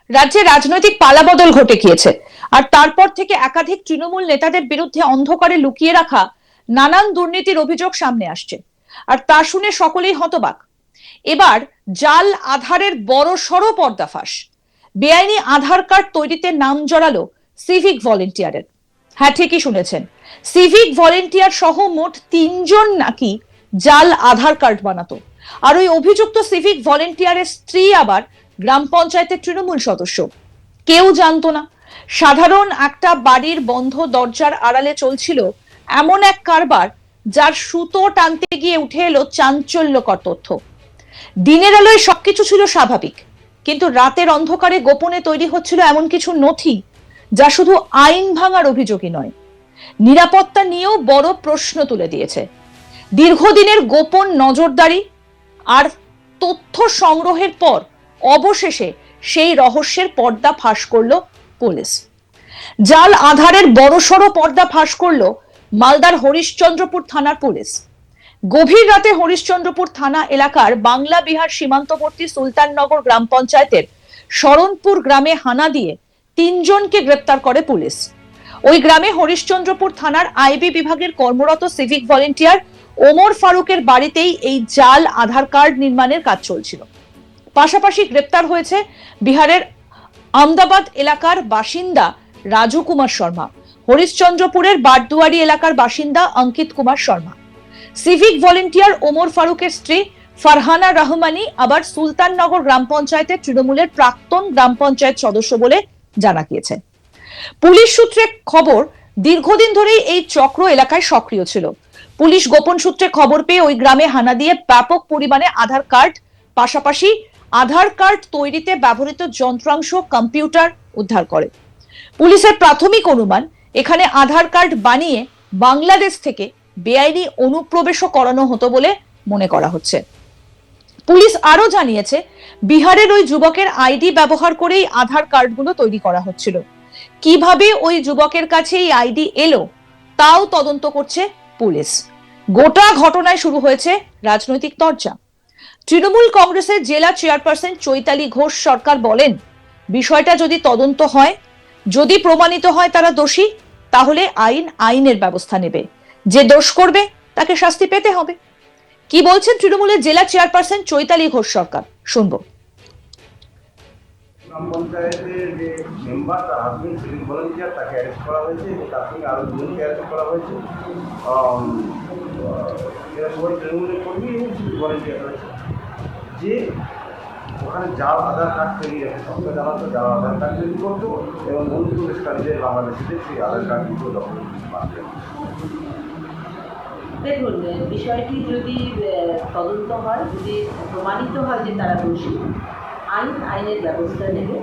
রাজ্যে রাজনৈতিক পালাবদল ঘটে গিয়েছে, আর তারপর থেকে একাধিক তৃণমূল নেতাদের বিরুদ্ধে অন্ধকারে লুকিয়ে রাখা নানান দুর্নীতির অভিযোগ সামনে আসছে। আর তা শুনে সকলেই হতবাক। এবার জাল আধারের বড়সড় পর্দাফাঁস। বেআইনি আধার কার্ড তৈরিতে নাম জড়ালো সিভিক ভলেন্টিয়ারের। হ্যাঁ, ঠিকই শুনেছেন, সিভিক ভলেন্টিয়ার সহ মোট 3 জন নাকি জাল আধার কার্ড বানাতো। আর ওই অভিযুক্ত সিভিক ভলেন্টিয়ারের স্ত্রী আবার গ্রাম পঞ্চায়েতের তৃণমূল সদস্য। কেউ জানতো না সাধারণ একটা বাড়ির বন্ধ দরজার আড়ালে চলছিল এমন এক কারবার, যার সুতো টানতে গিয়ে উঠে এলো চাঞ্চল্যকর তথ্য। দিনের আলোয় সবকিছু ছিল স্বাভাবিক, কিন্তু রাতের অন্ধকারে গোপনে তৈরি হচ্ছিল এমন কিছু নথি, যা শুধু আইন ভাঙার অভিযোগই নয়, নিরাপত্তা নিয়েও বড় প্রশ্ন তুলে দিয়েছে। দীর্ঘদিনের গোপন নজরদারি আর তথ্য সংগ্রহের পর অবশেষে সেই রহস্যের পর্দা ফাঁস করলো পুলিশ। জাল আধারের বড়সড় পর্দা ফাঁস করলো মালদার হরিশ্চন্দ্রপুর থানার পুলিশ। গভীর রাতে হরিশ্চন্দ্রপুর থানা এলাকার বাংলা বিহার সীমান্তবর্তী সুলতাননগর গ্রাম পঞ্চায়েতের শরণপুর গ্রামে হানা দিয়ে 3 জনকে গ্রেপ্তার করে পুলিশ। ওই গ্রামে হরিশ্চন্দ্রপুর থানার আইবি বিভাগের কর্মরত সিভিক ভলেন্টিয়ার ওমর ফারুকের বাড়িতেই এই জাল আধার কার্ড নির্মাণের কাজ চলছিল। পাশাপাশি গ্রেপ্তার হয়েছে বিহারের আমদাবাদ এলাকার বাসিন্দা রাজু কুমার শর্মা, হরিশ্চন্দ্রপুরের বারদুয়ারি এলাকার বাসিন্দা অঙ্কিত কুমার শর্মা। সিভিক ভলেন্টিয়ার ওমর ফারুকের স্ত্রী ফারহানা রহমানি আবার সুলতাননগর গ্রাম পঞ্চায়েতের তৃণমূলের প্রাক্তন গ্রাম পঞ্চায়েত সদস্য বলে জানা গিয়েছে। পুলিশ সূত্রে খবর, দীর্ঘদিন ধরেই এই চক্র এলাকায় সক্রিয় ছিল। পুলিশ গোপন সূত্রে খবর পেয়ে ওই গ্রামে হানা দিয়ে ব্যাপক পরিমাণে আধার কার্ড, পাশাপাশি আধার কার্ড তৈরিতে ব্যবহৃত যন্ত্রাংশ, কম্পিউটার উদ্ধার করে। পুলিশের প্রাথমিক অনুমান, এখানে আধার কার্ড বানিয়ে বাংলাদেশ থেকে বেআইনি অনুপ্রবেশও করানো হতো বলে মনে করা হচ্ছে। পুলিশ আরো জানিয়েছে, বিহারের ওই যুবকের আইডি ব্যবহার করেই আধার কার্ডগুলো তৈরি করা হচ্ছিল। কিভাবে ওই যুবকের কাছে এই আইডি এলো তাও তদন্ত করছে পুলিশ। গোটা ঘটনায় শুরু হয়েছে রাজনৈতিক চর্চা। তৃণমূল কংগ্রেসের জেলা চেয়ারপারসন চৈতালি ঘোষ সরকার বলেন, বিষয়টা যদি তদন্ত হয়, যদি প্রমাণিত হয় তারা দোষী, তাহলে আইন আইনের ব্যবস্থা নেবে। যে দোষ করবে তাকে শাস্তি পেতে হবে। কি বলছেন তৃণমূলের জেলা চেয়ারপারসন চৈতালি ঘোষ সরকার, শুনবো। গ্রাম পঞ্চায়েতের যে মেম্বার, তার হাজবেন্ড সিভিক ভলেন্টিয়ার, তাকে অ্যারেস্ট করা হয়েছে এবং তার সঙ্গে আরও দুজনকে অ্যারেস্ট করা হয়েছে। এরা সবাই তৃণমূলের কর্মী এবং সিভিক ভলেন্টিয়ার রয়েছে। যে ওখানে জাল আধার কার্ড তৈরি আছে, সবটা জানাতো জাল আধার কার্ড তৈরি করতো এবং অনুপ্রবেশকারীদের বাংলাদেশিদের সেই আধার কার্ডগুলো দখল করতে পারবে। দেখুন, বিষয়টি যদি তদন্ত হয়, যদি প্রমাণিত হয় যে তারা দোষী, আইন আইনের ব্যবস্থা নেবে।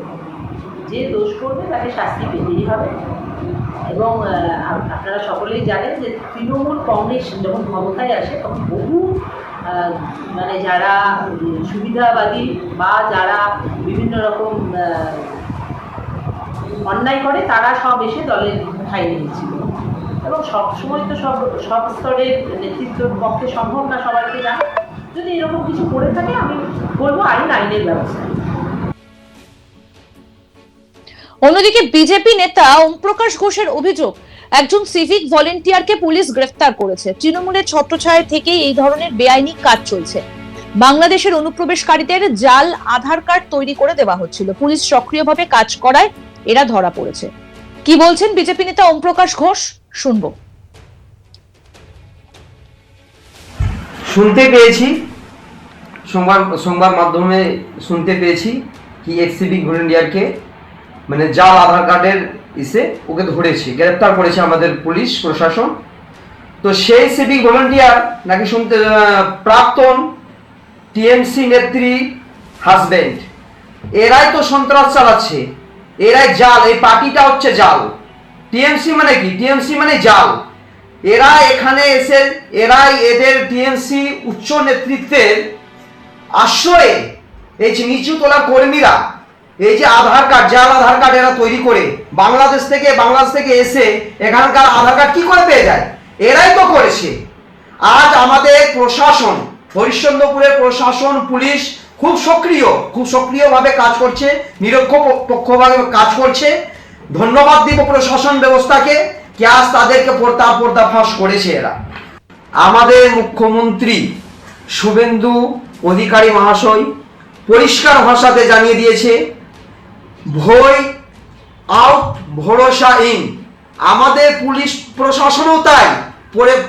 যে দোষ করবে তাকে শাস্তি পেতেই হবে। এবং আপনারা সকলেই জানেন যে তৃণমূল কংগ্রেস যখন ক্ষমতায় আসে তখন বহু মানে যারা সুবিধাবাদী বা যারা বিভিন্ন রকম অন্যায় করে তারা সব এসে দলের ঠাঁই নিয়েছিল। এবং সবসময় তো সব স্তরের নেতৃত্বর পক্ষে সম্ভব না সবাইকে জানা। যদি এরকম কিছু করে থাকে, আমি বলবো আইন আইনের ব্যবস্থা। অন্যদিকে বিজেপি নেতা ওম প্রকাশ ঘোষের অভিযোগ, একজন সিভিক ভলেন্টিয়ারকে পুলিশ গ্রেফতার করেছে। তৃণমূলের ছত্রছায়া থেকেই এই ধরনের বেআইনি কাজ চলছে। বাংলাদেশের অনুপ্রবেশকারীদের জাল আধার কার্ড তৈরি করে দেওয়া হচ্ছিল। পুলিশ সক্রিয়ভাবে কাজ করায় এরা ধরা পড়েছে। কি বলছেন বিজেপি নেতা ওম প্রকাশ ঘোষ, শুনবো। শুনতে পেয়েছি, সংবাদ মাধ্যমে শুনতে পেয়েছি কি এক সিভিক ভলেন্টিয়ারকে মানে জাল আধার কার্ডের ওকে ধরেছে, গ্রেপ্তার করেছে আমাদের পুলিশ প্রশাসন। তো সেই সিভিক ভলেন্টিয়ার নাকি শুনতে প্রাক্তন টিএমসি নেত্রী হাজবেন্ড। এরাই তো সন্ত্রাস চালাচ্ছে, এরাই জাল, এই পার্টিটা হচ্ছে জাল। টিএমসি মানে কি? টিএমসি মানে জাল। এরা এখানে এসে এরাই এদের টিএমসি উচ্চ নেতৃত্বের আশ্রয়ে এই যে নিচু তোলা কর্মীরা এই যে আধার কার্ড, জাল আধার কার্ড এরা তৈরি করে বাংলাদেশ থেকে এসে এখানকার আধার কার্ড কি করে পেয়ে যায়? এরাই তো করেছে। আজ আমাদের প্রশাসন, হরিশ্চন্দ্রপুরের প্রশাসন, পুলিশ খুব সক্রিয়ভাবে কাজ করছে, নিরপেক্ষভাবে কাজ করছে। ধন্যবাদ দিব প্রশাসন ব্যবস্থাকে কি আজ তাদেরকে পর্দাফাঁস করেছে এরা। আমাদের মুখ্যমন্ত্রী শুভেন্দু অধিকারী মহাশয় পরিষ্কার ভাষাতে জানিয়ে দিয়েছে, ভয় আউট ভরসা ইন। আমাদের পুলিশ প্রশাসনও তাই,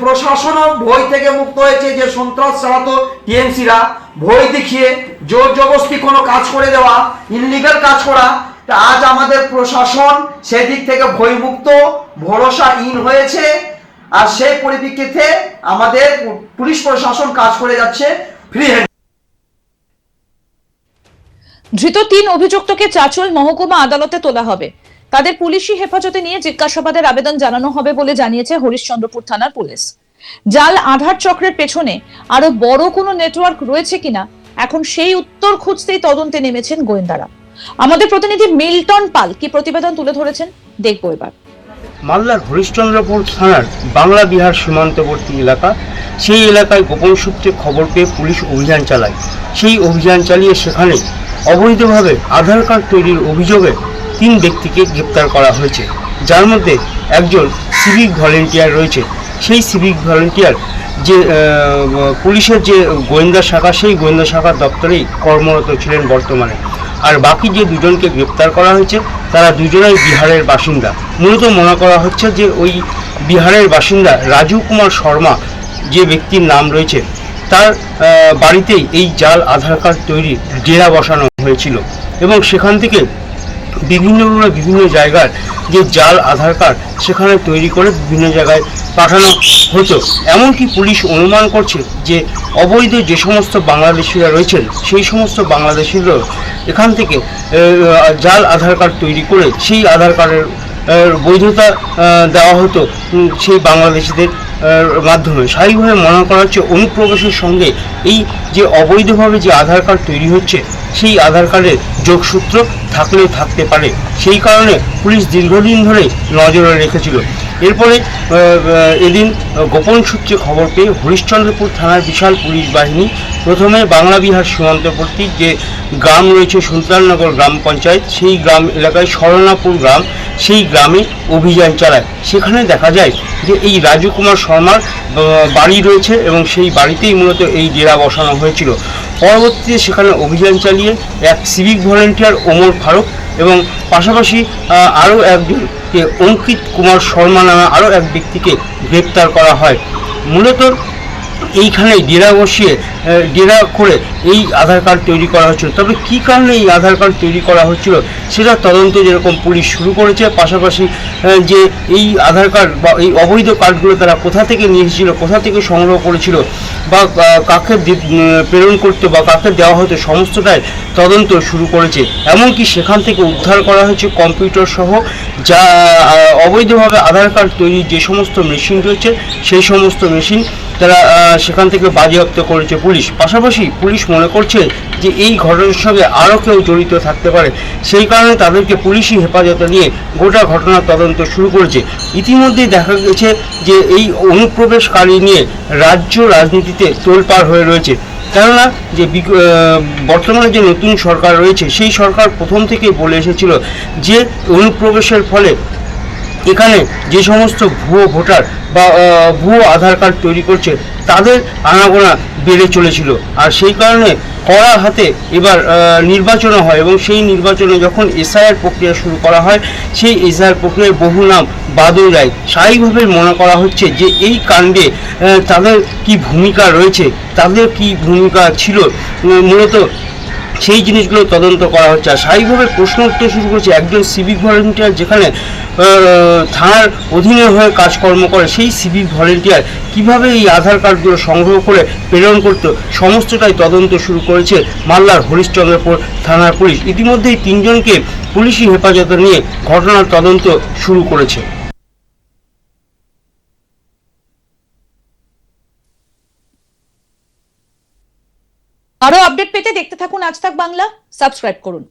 প্রশাসনও ভয় থেকে মুক্ত হয়েছে। যে সন্ত্রাস চালাতো টিএমসিরা, ভয় দেখিয়ে জোর জবরদস্তি কোনো কাজ করে দেওয়া, ইনলিগাল কাজ করা, আজ আমাদের প্রশাসন সেদিক থেকে ভয়মুক্ত, ভরসা ইন হয়েছে। আর সেই পরিপ্রেক্ষিতে আমাদের পুলিশ প্রশাসন কাজ করে যাচ্ছে ফ্রি হ্যান্ড। ধৃত 3 অভিযুক্তকে চাঁচল মহকুমা আদালতে তোলা হবে। তাদের পুলিশি হেফাজতে নিয়ে জিজ্ঞাসাবাদের আবেদন জানানো হবে বলে জানিয়েছে হরিশ্চন্দ্রপুর থানার পুলিশ। জাল আধার চক্রের পেছনে আরো বড় কোনো নেটওয়ার্ক রয়েছে কিনা এখন সেই উত্তর খুঁজতেই তদন্তে নেমেছেন গোয়েন্দারা। আমাদের প্রতিনিধি মিল্টন পাল কি প্রতিবেদন তুলে ধরেছেন দেখবো এবার। মালদার হরিশ্চন্দ্রপুর থানার বাংলা বিহার সীমান্তবর্তী এলাকা, সেই এলাকায় গোপন সূত্রে খবর পেয়ে পুলিশ অভিযান চালায়। সেই অভিযান চালিয়ে সেখানে অবৈধভাবে আধার কার্ড তৈরির অভিযোগে 3 ব্যক্তিকে গ্রেপ্তার করা হয়েছে, যার মধ্যে একজন সিভিক ভলেন্টিয়ার রয়েছে। সেই সিভিক ভলেন্টিয়ার যে পুলিশের যে গোয়েন্দা শাখা, সেই গোয়েন্দা শাখার দপ্তরেই কর্মরত ছিলেন বর্তমানে। আর বাকি যে 2 জনকে গ্রেপ্তার করা হয়েছে তারা 2 জনই বিহারের বাসিন্দা। মূলত মনে করা হচ্ছে যে ওই বিহারের বাসিন্দা রাজু কুমার শর্মা যে ব্যক্তির নাম রয়েছে, তার বাড়িতেই এই জাল আধার কার্ড তৈরির ডেরা বসানো হয়েছিল এবং সেখান থেকে বিভিন্ন জায়গার যে জাল আধার কার্ড সেখানে তৈরি করে বিভিন্ন জায়গায় পাঠানো হতো। এমনকি পুলিশ অনুমান করছে যে অবৈধ যে সমস্ত বাংলাদেশিরা রয়েছেন সেই সমস্ত বাংলাদেশিরা এখান থেকে জাল আধার কার্ড তৈরি করে সেই আধার কার্ডের বৈধতা দেওয়া হতো সেই বাংলাদেশিদের মাধ্যমে। স্বাভাবিকভাবে মনে করা হচ্ছে অনুপ্রবেশের সঙ্গে এই যে অবৈধভাবে যে আধার কার্ড তৈরি হচ্ছে সেই আধার কার্ডের যোগসূত্র থাকলেও থাকতে পারে। সেই কারণে পুলিশ দীর্ঘদিন ধরে নজরে রেখেছিল। এরপরে এদিন গোপন সূত্রে খবর পেয়ে হরিশ্চন্দ্রপুর থানার বিশাল পুলিশ বাহিনী প্রথমে বাংলা বিহার সীমান্তবর্তী যে গ্রাম রয়েছে সুলতাননগর গ্রাম পঞ্চায়েত, সেই গ্রাম এলাকায় শরণাপুর গ্রাম, সেই গ্রামে অভিযান চালায়। সেখানে দেখা যায় যে এই রাজু কুমার শর্মার বাড়ি রয়েছে এবং সেই বাড়িতেই মূলত এই ডেরা বসানো হয়েছিল। পরবর্তীতে সেখানে অভিযান চালিয়ে এক সিভিক ভলেন্টিয়ার ওমর ফারুক এবং পাশাপাশি আরও একজনকে অঙ্কিত কুমার শর্মা নামে আরও এক ব্যক্তিকে গ্রেপ্তার করা হয়। মূলত এইখানে ডেরা বসিয়ে ডেরা করে এই আধার কার্ড তৈরি করা হচ্ছিল। তবে কী কারণে এই আধার কার্ড তৈরি করা হচ্ছিল সেটা তদন্ত যেরকম পুলিশ শুরু করেছে, পাশাপাশি যে এই আধার কার্ড বা এই অবৈধ কার্ডগুলো তারা কোথা থেকে নিয়ে এসেছিল, কোথা থেকে সংগ্রহ করেছিল বা কাকে প্রেরণ করতে বা কাকে দেওয়া হতো সমস্তটাই তদন্ত শুরু করেছে। এমনকি সেখান থেকে উদ্ধার করা হয়েছে কম্পিউটার সহ যা অবৈধভাবে আধার কার্ড তৈরির যে সমস্ত মেশিন রয়েছে সেই সমস্ত মেশিন তারা সেখান থেকে বাজেয়াপ্ত করেছে পুলিশ। পাশাপাশি পুলিশ মনে করছে যে এই ঘটনার সঙ্গে আরও কেউ জড়িত থাকতে পারে, সেই কারণে তাদেরকে পুলিশি হেফাজতে নিয়ে গোটা ঘটনার তদন্ত শুরু করেছে। ইতিমধ্যেই দেখা গেছে যে এই অনুপ্রবেশকারী নিয়ে রাজ্য রাজনীতিতে তোলপাড় হয়ে রয়েছে। কেননা যে বর্তমানে যে নতুন সরকার রয়েছে সেই সরকার প্রথম থেকেই বলে এসেছিল যে অনুপ্রবেশের ফলে এখানে যে সমস্ত ভুয়ো ভোটার বা ভুয়ো আধার কার্ড তৈরি করছে তাদের আনাগোনা বেড়ে চলেছিল। আর সেই কারণে কড়া হাতে এবার নির্বাচনও হয় এবং সেই নির্বাচনে যখন এসআইআর প্রক্রিয়া শুরু করা হয় সেই এসআইআর প্রক্রিয়ায় বহু নাম বাদও যায়। স্বাভাবিকভাবে মনে করা হচ্ছে যে এই কাণ্ডে তাদের কি ভূমিকা রয়েছে, তাদের কি ভূমিকা ছিল, মূলত সেই জিনিসগুলো তদন্ত করা হচ্ছে। আর স্বাভাবিকভাবে প্রশ্ন উঠতে শুরু করেছে একজন সিভিক ভলেন্টিয়ার যেখানে থানার অধীনে হয়ে কাজকর্ম করে, সেই সিভিক ভলেন্টিয়ার কিভাবে এই আধার কার্ডগুলো সংগ্রহ করে প্রেরণ করতো সমস্তটাই তদন্ত শুরু করেছে মালদার হরিশ্চন্দ্রপুর থানার পুলিশ। ইতিমধ্যেই 3 জনকে পুলিশি হেফাজতে নিয়ে ঘটনার তদন্ত শুরু করেছে। আরো আপডেট পেতে দেখতে থাকুন আজ তাক বাংলা, সাবস্ক্রাইব করুন।